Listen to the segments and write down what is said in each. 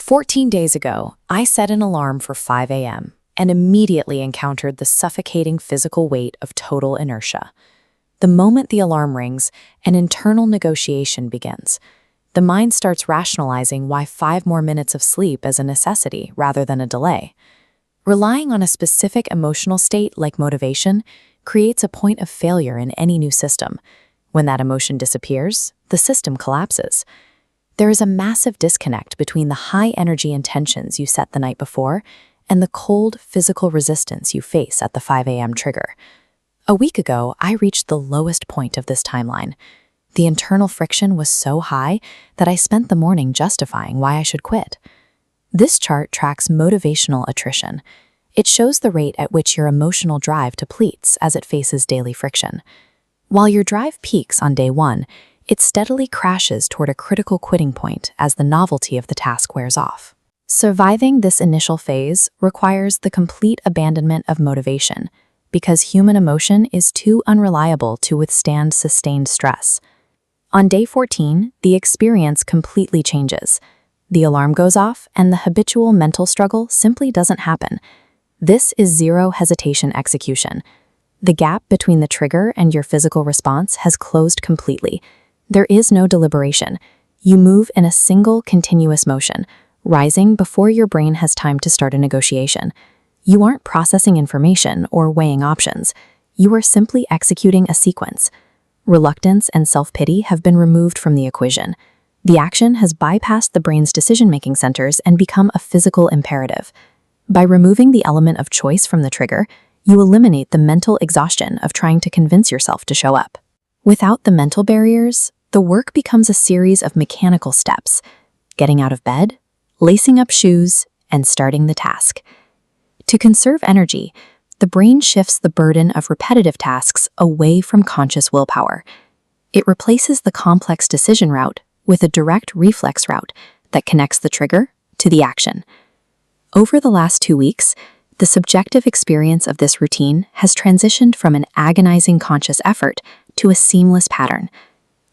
14 days ago, I set an alarm for 5 a.m. and immediately encountered the suffocating physical weight of total inertia. The moment the alarm rings, an internal negotiation begins. The mind starts rationalizing why 5 more minutes of sleep is a necessity rather than a delay. Relying on a specific emotional state like motivation creates a point of failure in any new system. When that emotion disappears, the system collapses. There is a massive disconnect between the high-energy intentions you set the night before and the cold physical resistance you face at the 5 a.m. trigger. A week ago, I reached the lowest point of this timeline. The internal friction was so high that I spent the morning justifying why I should quit. This chart tracks motivational attrition. It shows the rate at which your emotional drive depletes as it faces daily friction. While your drive peaks on day 1, it steadily crashes toward a critical quitting point as the novelty of the task wears off. Surviving this initial phase requires the complete abandonment of motivation, because human emotion is too unreliable to withstand sustained stress. On day 14, the experience completely changes. The alarm goes off, and the habitual mental struggle simply doesn't happen. This is zero hesitation execution. The gap between the trigger and your physical response has closed completely. There is no deliberation. You move in a single continuous motion, rising before your brain has time to start a negotiation. You aren't processing information or weighing options. You are simply executing a sequence. Reluctance and self-pity have been removed from the equation. The action has bypassed the brain's decision-making centers and become a physical imperative. By removing the element of choice from the trigger, you eliminate the mental exhaustion of trying to convince yourself to show up. Without the mental barriers, the work becomes a series of mechanical steps: getting out of bed, lacing up shoes, and starting the task. To conserve energy, the brain shifts the burden of repetitive tasks away from conscious willpower. It replaces the complex decision route with a direct reflex route that connects the trigger to the action. Over the last 2 weeks, the subjective experience of this routine has transitioned from an agonizing conscious effort to a seamless pattern.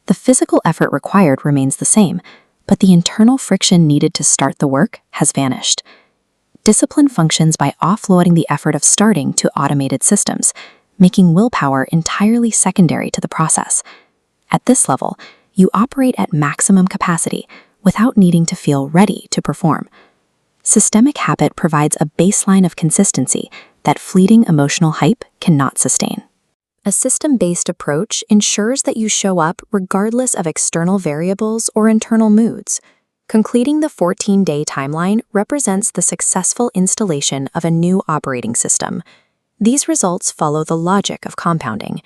The physical effort required remains the same, but the internal friction needed to start the work has vanished. Discipline functions by offloading the effort of starting to automated systems, making willpower entirely secondary to the process. At this level, you operate at maximum capacity without needing to feel ready to perform. Systemic habit provides a baseline of consistency that fleeting emotional hype cannot sustain. A system-based approach ensures that you show up regardless of external variables or internal moods. Completing the 14-day timeline represents the successful installation of a new operating system. These results follow the logic of compounding.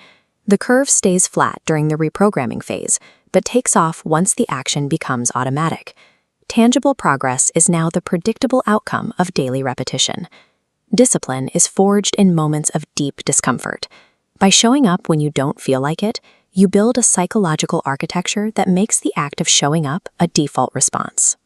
The curve stays flat during the reprogramming phase, but takes off once the action becomes automatic. Tangible progress is now the predictable outcome of daily repetition. Discipline is forged in moments of deep discomfort. By showing up when you don't feel like it, you build a psychological architecture that makes the act of showing up a default response.